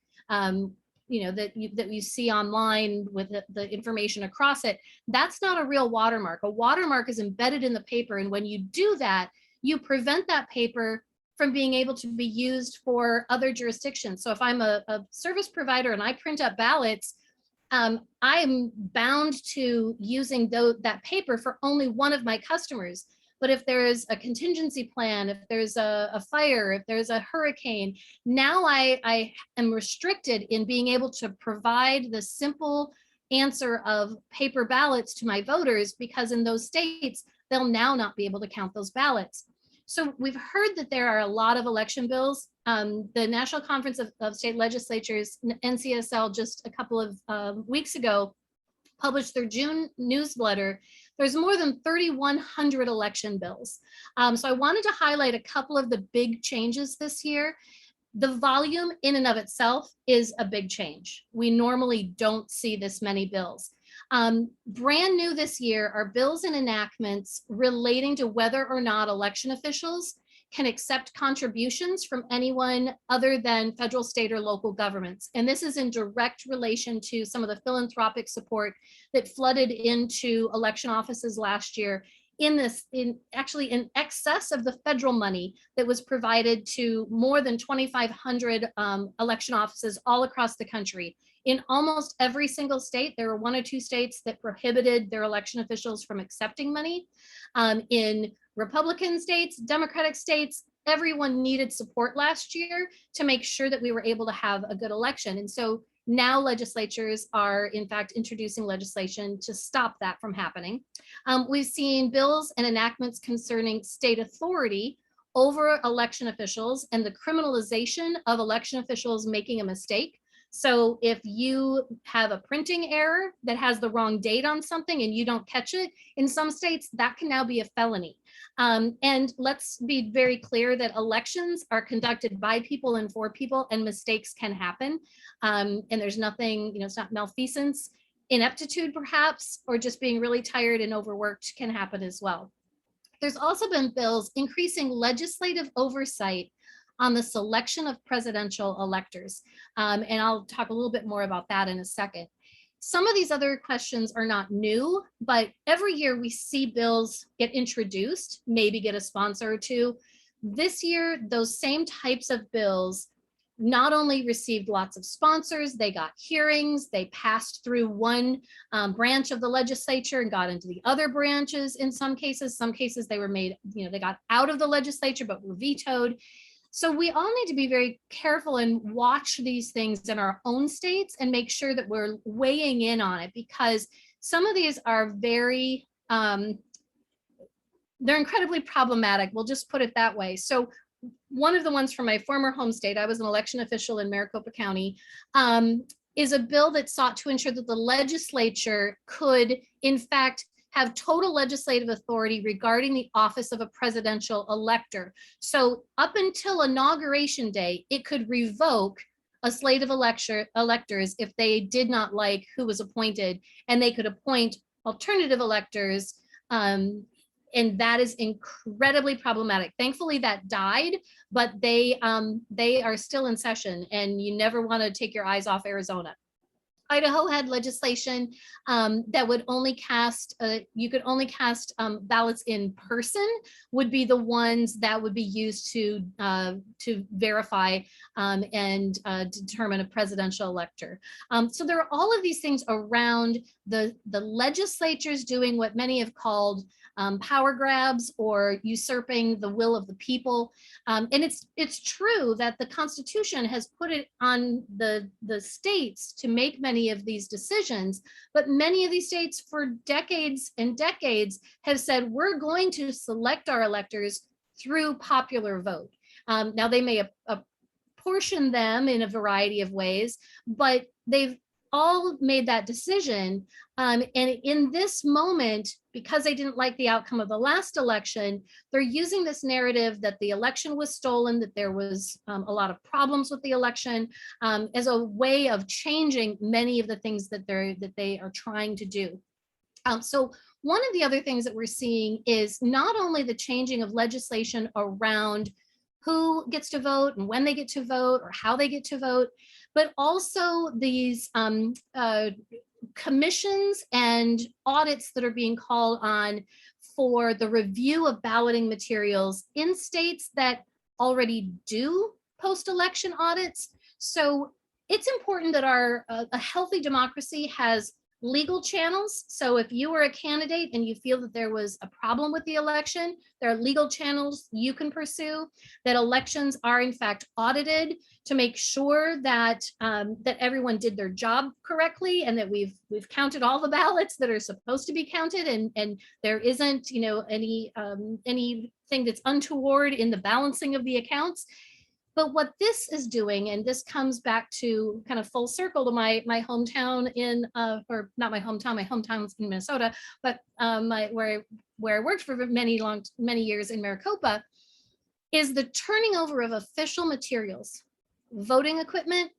that you see online with the information across it, that's not a real watermark. A watermark is embedded in the paper, and when you do that, you prevent that paper from being able to be used for other jurisdictions. So if I'm a service provider and I print up ballots, I'm bound to using that paper for only one of my customers. But if there's a contingency plan, if there's a fire, if there's a hurricane, now I am restricted in being able to provide the simple answer of paper ballots to my voters, because in those states, they'll now not be able to count those ballots. So we've heard that there are a lot of election bills. The National Conference of State Legislatures, NCSL, just a couple of weeks ago, published their June newsletter. There's more than 3,100 election bills. So I wanted to highlight a couple of the big changes this year. The volume in and of itself is a big change. We normally don't see this many bills. Brand new this year are bills and enactments relating to whether or not election officials can accept contributions from anyone other than federal, state, or local governments. And this is in direct relation to some of the philanthropic support that flooded into election offices last year, actually in excess of the federal money that was provided to more than 2,500 election offices all across the country. In almost every single state, there were 1 or 2 states that prohibited their election officials from accepting money. In Republican states, Democratic states, everyone needed support last year to make sure that we were able to have a good election. And so now legislatures are in fact introducing legislation to stop that from happening. We've seen bills and enactments concerning state authority over election officials and the criminalization of election officials making a mistake. So if you have a printing error that has the wrong date on something and you don't catch it, in some states that can now be a felony. And let's be very clear that elections are conducted by people and for people, and mistakes can happen. And there's nothing, it's not malfeasance. Ineptitude perhaps, or just being really tired and overworked can happen as well. There's also been bills increasing legislative oversight on the selection of presidential electors. And I'll talk a little bit more about that in a second. Some of these other questions are not new, but every year we see bills get introduced, maybe get a sponsor or two. This year, those same types of bills not only received lots of sponsors, they got hearings, they passed through one branch of the legislature and got into the other branches in some cases. Some cases they were made, they got out of the legislature but were vetoed. So we all need to be very careful and watch these things in our own states and make sure that we're weighing in on it, because some of these are very, they're incredibly problematic. We'll just put it that way. So one of the ones from my former home state, I was an election official in Maricopa County, is a bill that sought to ensure that the legislature could, in fact, have total legislative authority regarding the office of a presidential elector. So up until inauguration day, it could revoke a slate of electors if they did not like who was appointed, and they could appoint alternative electors. And that is incredibly problematic. Thankfully that died, but they are still in session, and you never want to take your eyes off Arizona. Idaho had legislation that would only cast, you could only cast ballots in person, would be the ones that would be used to verify and determine a presidential elector. So there are all of these things around the legislatures doing what many have called power grabs or usurping the will of the people. And it's true that the Constitution has put it on the states to make many of these decisions, but many of these states for decades and decades have said, we're going to select our electors through popular vote. Now they may apportion them in a variety of ways, but they've all made that decision. And in this moment, because they didn't like the outcome of the last election, they're using this narrative that the election was stolen, that there was a lot of problems with the election, as a way of changing many of the things that they are trying to do. So one of the other things that we're seeing is not only the changing of legislation around who gets to vote and when they get to vote or how they get to vote, but also these commissions and audits that are being called on for the review of balloting materials in states that already do post-election audits. So it's important that a healthy democracy has legal channels. So if you are a candidate and you feel that there was a problem with the election, there are legal channels you can pursue, that elections are in fact audited to make sure that that everyone did their job correctly and that we've counted all the ballots that are supposed to be counted, and there isn't, you know, anything that's untoward in the balancing of the accounts. But what this is doing, and this comes back to kind of full circle to my hometown in, or not my hometown's in Minnesota, but where I worked for many years in Maricopa, is the turning over of official materials, voting equipment,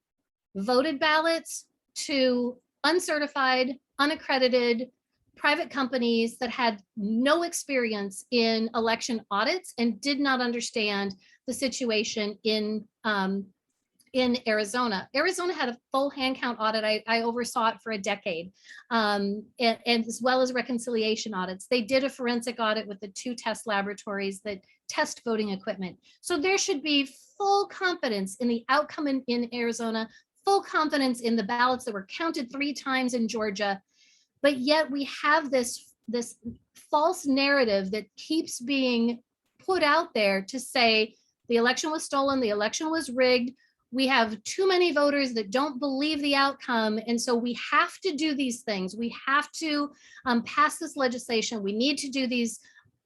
voted ballots, to uncertified, unaccredited private companies that had no experience in election audits and did not understand the situation in Arizona. Arizona had a full hand count audit. I oversaw it for a decade, and as well as reconciliation audits. They did a forensic audit with the 2 test laboratories that test voting equipment. So there should be full confidence in the outcome in Arizona, full confidence in the ballots that were counted 3 times in Georgia. But yet we have this false narrative that keeps being put out there to say the election was stolen, the election was rigged. We have too many voters that don't believe the outcome. And so we have to do these things. We have to pass this legislation. We need to do these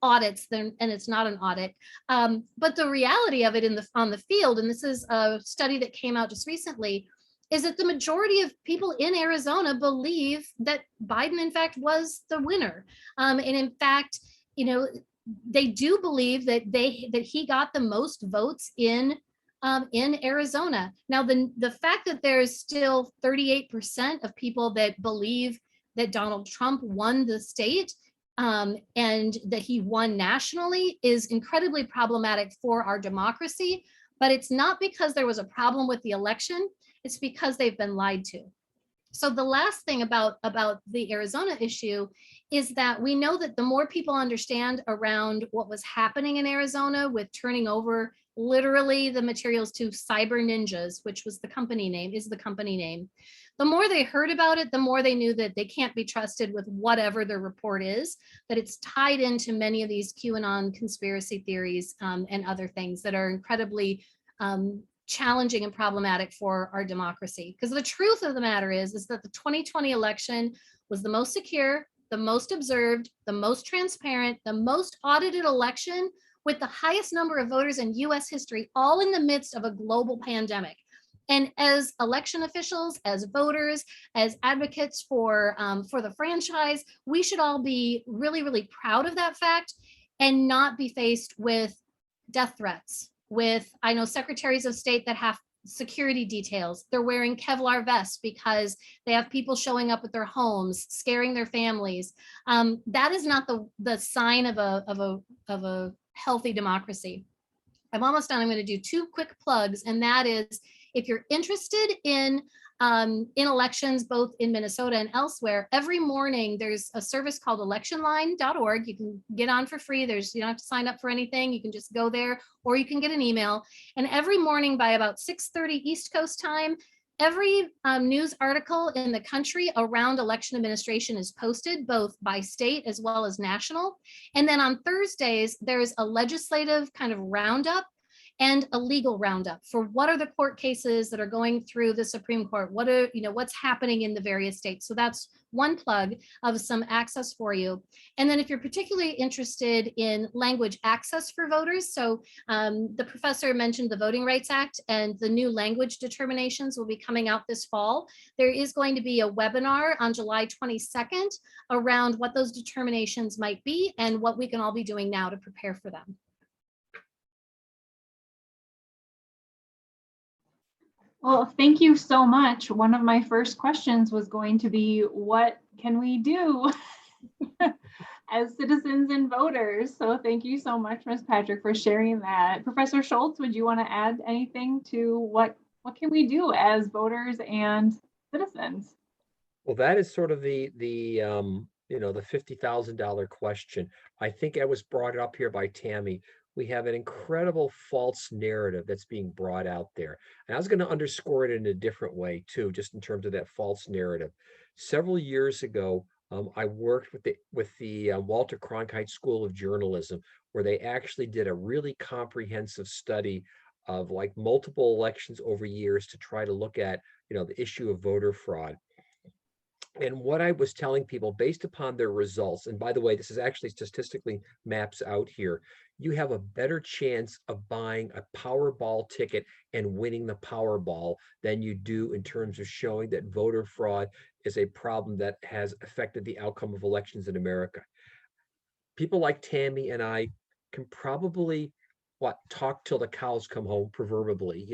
audits, and it's not an audit. But the reality of it on the field, and this is a study that came out just recently, is that the majority of people in Arizona believe that Biden, in fact, was the winner. And in fact, you know, they do believe that he got the most votes in Arizona. Now, the fact that there's still 38% of people that believe that Donald Trump won the state and that he won nationally is incredibly problematic for our democracy. But it's not because there was a problem with the election. It's because they've been lied to. So the last thing about the Arizona issue is that we know that the more people understand around what was happening in Arizona with turning over literally the materials to cyber ninjas, which was the company name, the more they heard about it, the more they knew that they can't be trusted with whatever their report is, that it's tied into many of these QAnon conspiracy theories and other things that are incredibly challenging and problematic for our democracy. Because the truth of the matter is that the 2020 election was the most secure, the most observed, the most transparent, the most audited election with the highest number of voters in US history, all in the midst of a global pandemic. And as election officials, as voters, as advocates for the franchise, we should all be really, really proud of that fact and not be faced with death threats, with, I know, secretaries of state that have security details. They're wearing Kevlar vests because they have people showing up at their homes, scaring their families. That is not the sign of a healthy democracy. I'm almost done. I'm going to do 2 quick plugs, and that is, if you're interested in elections, both in Minnesota and elsewhere, every morning there's a service called electionline.org. You can get on for free. You don't have to sign up for anything. You can just go there, or you can get an email. And every morning by about 6:30 East Coast time, every news article in the country around election administration is posted, both by state as well as national. And then on Thursdays, there's a legislative kind of roundup and a legal roundup for what are the court cases that are going through the Supreme Court, what's happening in the various states. So that's one plug of some access for you. And then if you're particularly interested in language access for voters, so the professor mentioned the Voting Rights Act, and the new language determinations will be coming out this fall. There is going to be a webinar on July 22nd around what those determinations might be and what we can all be doing now to prepare for them. Well, thank you so much. One of my first questions was going to be, what can we do? as citizens and voters. So thank you so much, Ms. Patrick, for sharing that. Professor Schultz, would you want to add anything to what can we do as voters and citizens? Well, that is sort of the the $50,000 question. I think it was brought up here by Tammy. We have an incredible false narrative that's being brought out there. And I was going to underscore it in a different way too, just in terms of that false narrative. Several years ago, I worked with the Walter Cronkite School of Journalism, where they actually did a really comprehensive study of like multiple elections over years to try to look at, the issue of voter fraud. And what I was telling people based upon their results, and by the way, this is actually statistically maps out here, you have a better chance of buying a Powerball ticket and winning the Powerball than you do in terms of showing that voter fraud is a problem that has affected the outcome of elections in America. People like Tammy and I can probably talk till the cows come home, proverbially,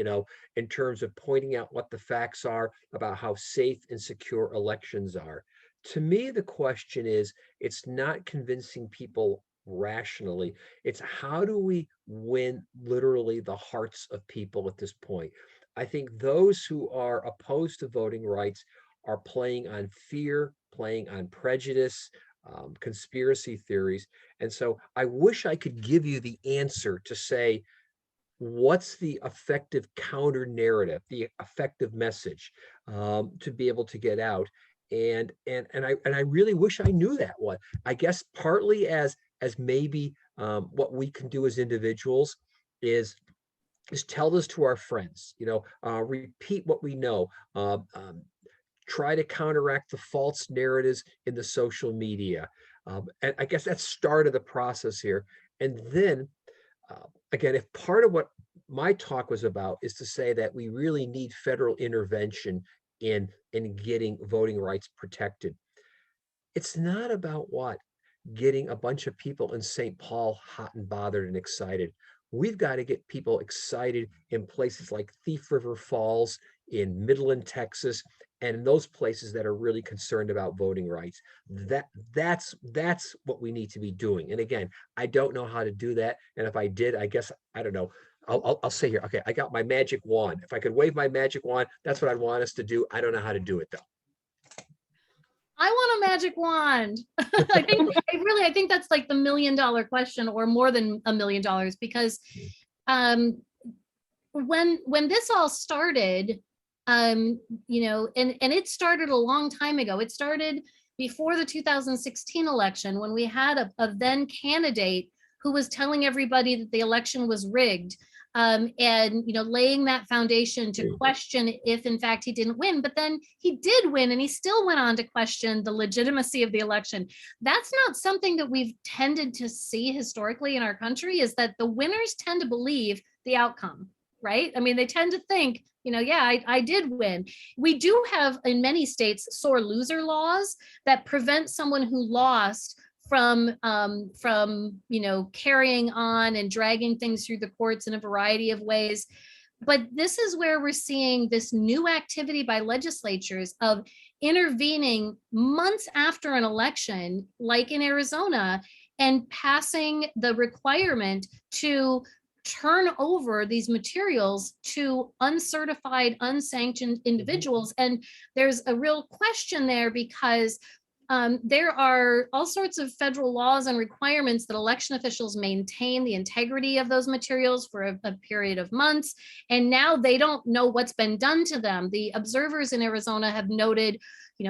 in terms of pointing out what the facts are about how safe and secure elections are. To me, the question is, it's not convincing people rationally. It's how do we win literally the hearts of people at this point? I think those who are opposed to voting rights are playing on fear, playing on prejudice, conspiracy theories. And so I wish I could give you the answer to say, what's the effective counter narrative, the effective message to be able to get out. And I really wish I knew that one. I guess partly as maybe what we can do as individuals is tell this to our friends, repeat what we know, try to counteract the false narratives in the social media. And I guess that's start of the process here. And then again, if part of what my talk was about is to say that we really need federal intervention in getting voting rights protected, it's not about getting a bunch of people in St. Paul hot and bothered and excited. We've got to get people excited in places like Thief River Falls, in Midland, Texas, and in those places that are really concerned about voting rights. That's what we need to be doing. And again, I don't know how to do that. And if I did, I guess, I don't know. I'll say here, okay, I got my magic wand. If I could wave my magic wand, that's what I'd want us to do. I don't know how to do it though. I want a magic wand. I think that's like the $1 million question, or more than $1 million, because when this all started, and it started a long time ago. It started before the 2016 election, when we had a then candidate who was telling everybody that the election was rigged, and laying that foundation to question if in fact he didn't win. But then he did win, and he still went on to question the legitimacy of the election. That's not something that we've tended to see historically in our country, is that the winners tend to believe the outcome, right? I mean, they tend to think, I did win. We do have in many states sore loser laws that prevent someone who lost from carrying on and dragging things through the courts in a variety of ways. But this is where we're seeing this new activity by legislatures of intervening months after an election, like in Arizona, and passing the requirement to turn over these materials to uncertified, unsanctioned individuals. And there's a real question there, because there are all sorts of federal laws and requirements that election officials maintain the integrity of those materials for a period of months. And now they don't know what's been done to them. The observers in Arizona have noted,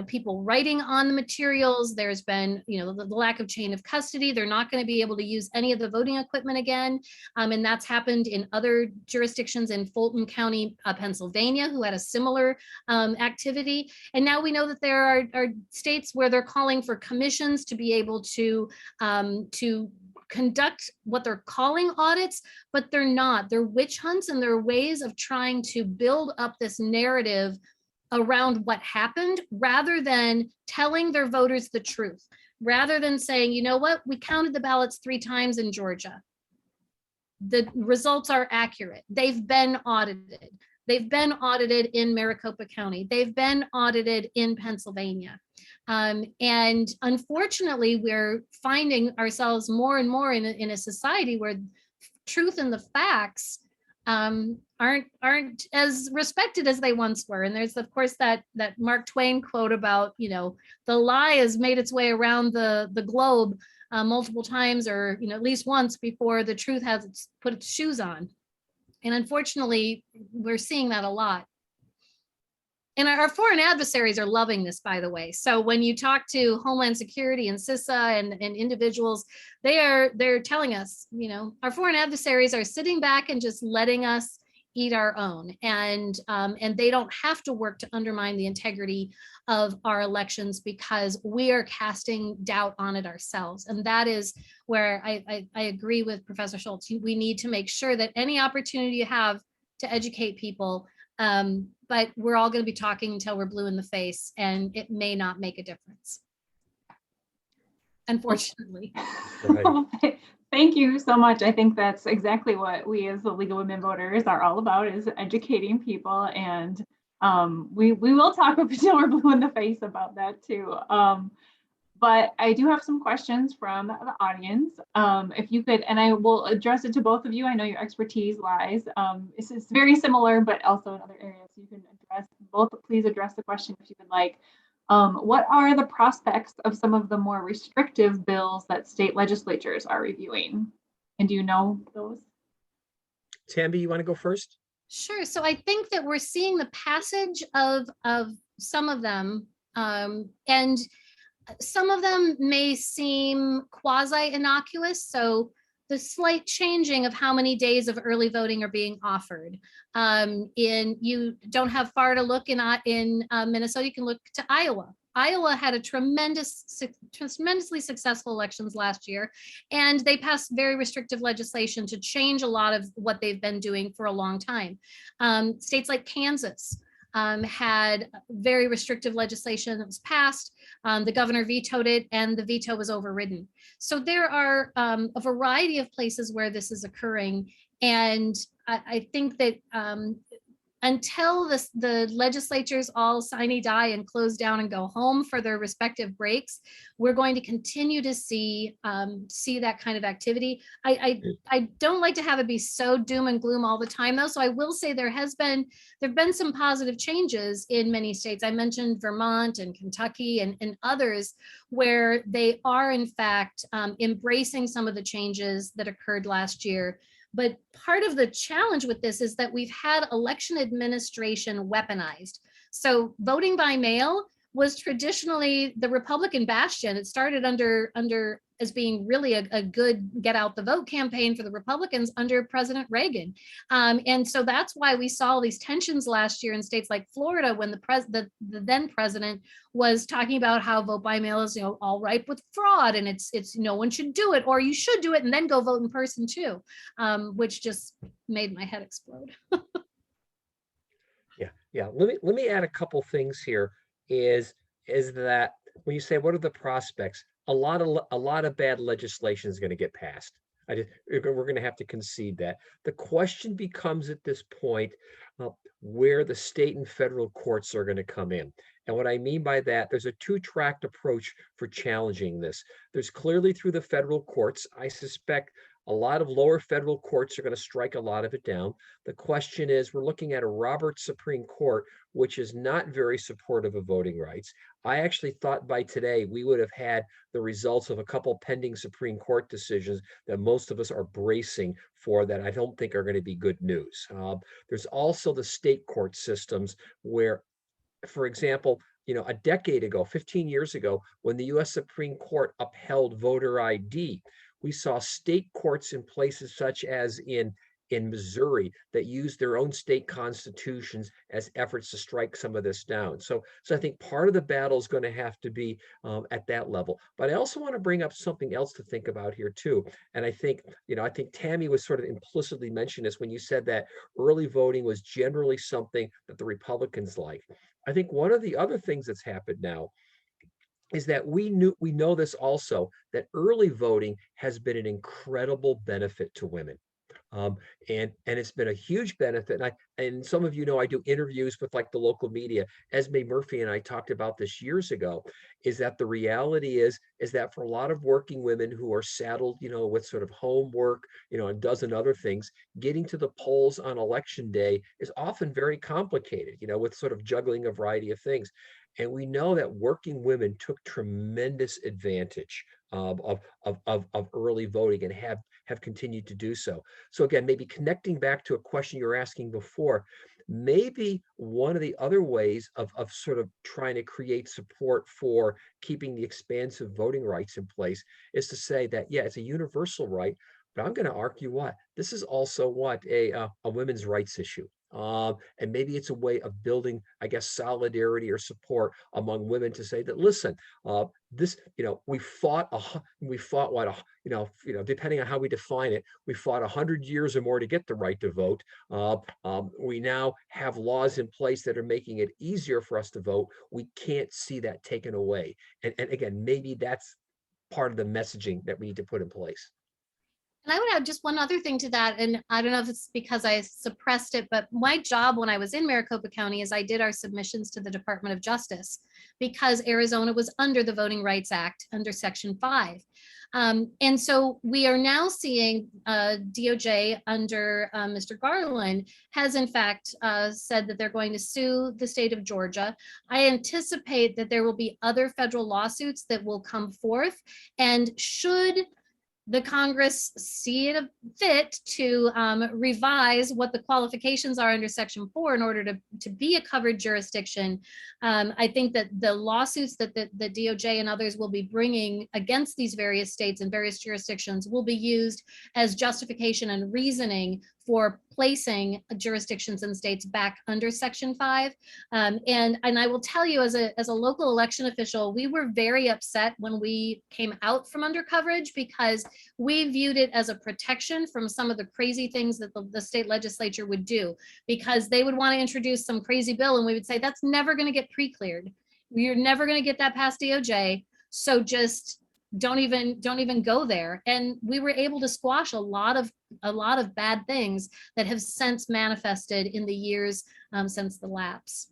people writing on the materials. There's been, the lack of chain of custody. They're not going to be able to use any of the voting equipment again. And that's happened in other jurisdictions in Fulton County, Pennsylvania, who had a similar activity. And now we know that there are states where they're calling for commissions to be able to conduct what they're calling audits, but they're not. They're witch hunts, and they're ways of trying to build up this narrative around what happened, rather than telling their voters the truth, rather than saying, you know what, we counted the ballots 3 times in Georgia. The results are accurate. They've been audited. They've been audited in Maricopa County. They've been audited in Pennsylvania. And unfortunately, we're finding ourselves more and more in a society where truth and the facts aren't as respected as they once were. And there's, of course, that Mark Twain quote about, the lie has made its way around the globe multiple times, or at least once before the truth has put its shoes on. And unfortunately, we're seeing that a lot. And our foreign adversaries are loving this, by the way. So when you talk to Homeland Security and CISA and individuals, they're telling us, our foreign adversaries are sitting back and just letting us eat our own. And they don't have to work to undermine the integrity of our elections because we are casting doubt on it ourselves. And that is where I agree with Professor Schultz. We need to make sure that any opportunity you have to educate people, but we're all going to be talking until we're blue in the face, and it may not make a difference, unfortunately. Right. Thank you so much. I think that's exactly what we as the League of Women Voters are all about, is educating people. And we will talk until we're blue in the face about that too. But I do have some questions from the audience. If you could, and I will address it to both of you. I know your expertise lies. It's very similar, but also in other areas. You can address both. Please address the question if you would like. What are the prospects of some of the more restrictive bills that state legislatures are reviewing? And do you know those? Tammy, you want to go first? Sure. So I think that we're seeing the passage of some of them, and some of them may seem quasi innocuous. So the slight changing of how many days of early voting are being offered. You don't have far to look in Minnesota. You can look to Iowa. Iowa had a tremendously successful elections last year, and they passed very restrictive legislation to change a lot of what they've been doing for a long time. States like Kansas had very restrictive legislation that was passed. The governor vetoed it, and the veto was overridden. So there are a variety of places where this is occurring. And I think that until the legislatures all sine die and close down and go home for their respective breaks, we're going to continue to see that kind of activity. I don't like to have it be so doom and gloom all the time, though. So I will say there've been some positive changes in many states. I mentioned Vermont and Kentucky and others where they are in fact embracing some of the changes that occurred last year. But part of the challenge with this is that we've had election administration weaponized. So voting by mail was traditionally the Republican bastion. It started under as being really a good get out the vote campaign for the Republicans under President Reagan. And so that's why we saw these tensions last year in states like Florida when the then president was talking about how vote by mail is all ripe with fraud, and it's no one should do it, or you should do it and then go vote in person too, which just made my head explode. Yeah. Let me add a couple things here. Is that when you say what are the prospects, a lot of bad legislation is going to get passed. We're going to have to concede that. The question becomes at this point where the state and federal courts are going to come in. And what I mean by that, there's a two-tracked approach for challenging this. There's clearly through the federal courts. I suspect a lot of lower federal courts are going to strike a lot of it down. The question is, we're looking at a Roberts Supreme Court, which is not very supportive of voting rights. I actually thought by today we would have had the results of a couple pending Supreme Court decisions that most of us are bracing for, that I don't think are going to be good news. There's also the state court systems where, for example, a decade ago, 15 years ago, when the US Supreme Court upheld voter ID, we saw state courts in places such as in Missouri that used their own state constitutions as efforts to strike some of this down. So I think part of the battle is going to have to be at that level. But I also want to bring up something else to think about here too. And I think Tammy was sort of implicitly mentioning this when you said that early voting was generally something that the Republicans like. I think one of the other things that's happened now is that we know this also, that early voting has been an incredible benefit to women. And it's been a huge benefit. And some of you know I do interviews with like the local media. Esme Murphy and I talked about this years ago, is that the reality is that for a lot of working women who are saddled, with sort of homework, and a dozen other things, getting to the polls on election day is often very complicated, with sort of juggling a variety of things. And we know that working women took tremendous advantage of early voting and have continued to do so. So again, maybe connecting back to a question you were asking before, maybe one of the other ways of sort of trying to create support for keeping the expansive voting rights in place is to say that, yeah, it's a universal right, but I'm going to argue this is also a women's rights issue. And maybe it's a way of building, I guess, solidarity or support among women to say that, listen, this, we fought what, depending on how we define it, we fought 100 years or more to get the right to vote. We now have laws in place that are making it easier for us to vote. We can't see that taken away. And again, maybe that's part of the messaging that we need to put in place. And I would add just one other thing to that. And I don't know if it's because I suppressed it, but my job when I was in Maricopa County is I did our submissions to the Department of Justice because Arizona was under the Voting Rights Act under Section 5. And so we are now seeing DOJ under Mr. Garland has in fact said that they're going to sue the state of Georgia. I anticipate that there will be other federal lawsuits that will come forth, and should the Congress see it fit to revise what the qualifications are under Section 4 in order to be a covered jurisdiction. I think that the lawsuits that the DOJ and others will be bringing against these various states and various jurisdictions will be used as justification and reasoning for placing jurisdictions and states back under Section 5. And I will tell you, as a local election official, we were very upset when we came out from under coverage because we viewed it as a protection from some of the crazy things that the state legislature would do, because they would want to introduce some crazy bill and we would say, that's never going to get pre-cleared. You're never going to get that past DOJ. So just don't even go there. And we were able to squash a lot of bad things that have since manifested in the years since the lapse.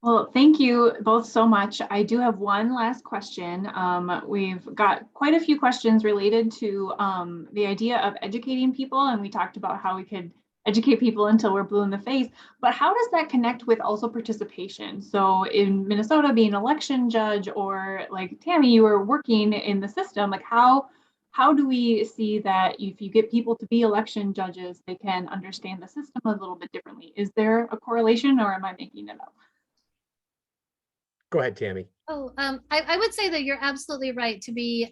Well, thank you both so much. I do have one last question. We've got quite a few questions related to the idea of educating people, and we talked about how we could educate people until we're blue in the face, but how does that connect with also participation? So in Minnesota, being an election judge, or like Tammy, you were working in the system, like how do we see that if you get people to be election judges, they can understand the system a little bit differently? Is there a correlation, or am I making it up? Go ahead, Tammy. Oh, I would say that you're absolutely right to be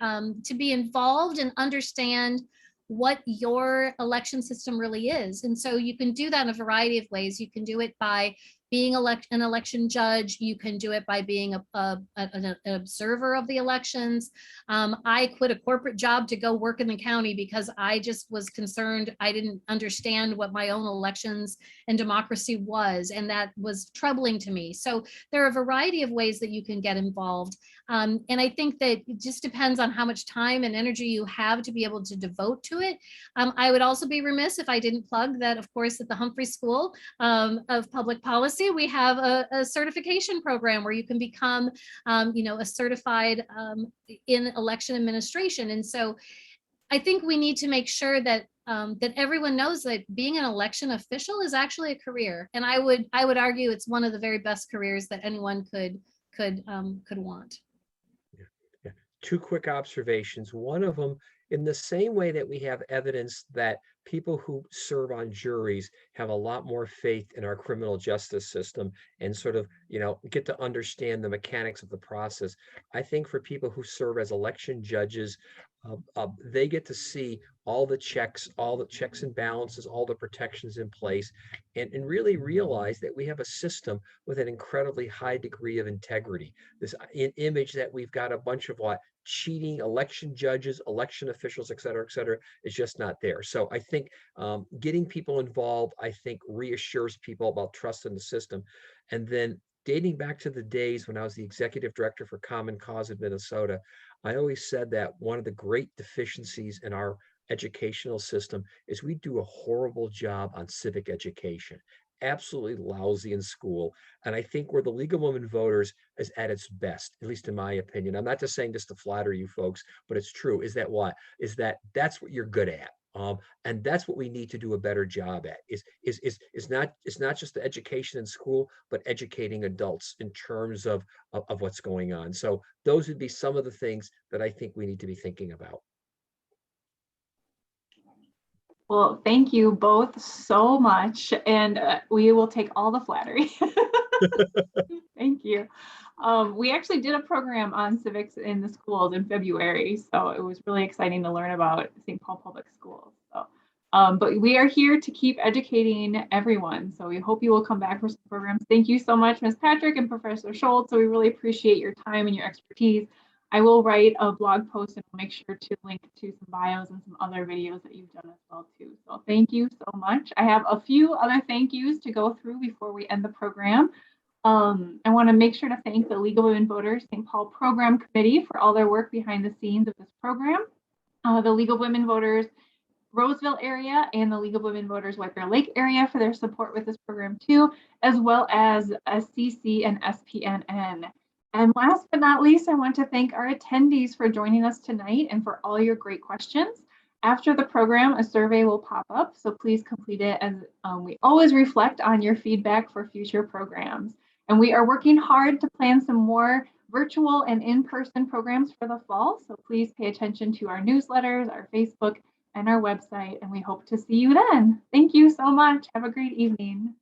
involved and understand what your election system really is. And so you can do that in a variety of ways. You can do it by being an election judge. You can do it by being an observer of the elections. I quit a corporate job to go work in the county because I just was concerned. I didn't understand what my own elections and democracy was, and that was troubling to me. So there are a variety of ways that you can get involved. And I think that it just depends on how much time and energy you have to be able to devote to it. I would also be remiss if I didn't plug that, of course, at the Humphrey School of Public Policy, we have a certification program where you can become, a certified in election administration. And so I think we need to make sure that that everyone knows that being an election official is actually a career. And I would argue it's one of the very best careers that anyone could want. Yeah. Two quick observations. One of them, in the same way that we have evidence that people who serve on juries have a lot more faith in our criminal justice system and sort of, get to understand the mechanics of the process, I think for people who serve as election judges, they get to see all the checks and balances, all the protections in place, and really realize that we have a system with an incredibly high degree of integrity. This image that we've got a bunch of cheating election judges, election officials, et cetera, is just not there. So I think getting people involved, I think, reassures people about trust in the system. And then dating back to the days when I was the executive director for Common Cause in Minnesota, I always said that one of the great deficiencies in our educational system is we do a horrible job on civic education, absolutely lousy in school. And I think where the League of Women Voters is at its best, at least in my opinion, I'm not just saying this to flatter you folks, but it's true, is that what? Is that that's what you're good at. And that's what we need to do a better job at is not just the education in school, but educating adults in terms of what's going on. So those would be some of the things that I think we need to be thinking about. Well, thank you both so much, and we will take all the flattery. Thank you. We actually did a program on civics in the schools in February, so it was really exciting to learn about St. Paul Public Schools. So, but we are here to keep educating everyone, so we hope you will come back for some programs. Thank you so much, Ms. Patrick and Professor Schultz. So we really appreciate your time and your expertise. I will write a blog post and make sure to link to some bios and some other videos that you've done as well too. So thank you so much. I have a few other thank yous to go through before we end the program. I want to make sure to thank the League of Women Voters St. Paul Program Committee for all their work behind the scenes of this program. The League of Women Voters Roseville area and the League of Women Voters White Bear Lake area for their support with this program too, as well as SCC and SPNN. And last but not least, I want to thank our attendees for joining us tonight and for all your great questions. After the program, a survey will pop up, so please complete it, as we always reflect on your feedback for future programs. And we are working hard to plan some more virtual and in-person programs for the fall, so please pay attention to our newsletters, our Facebook, and our website, and we hope to see you then. Thank you so much. Have a great evening.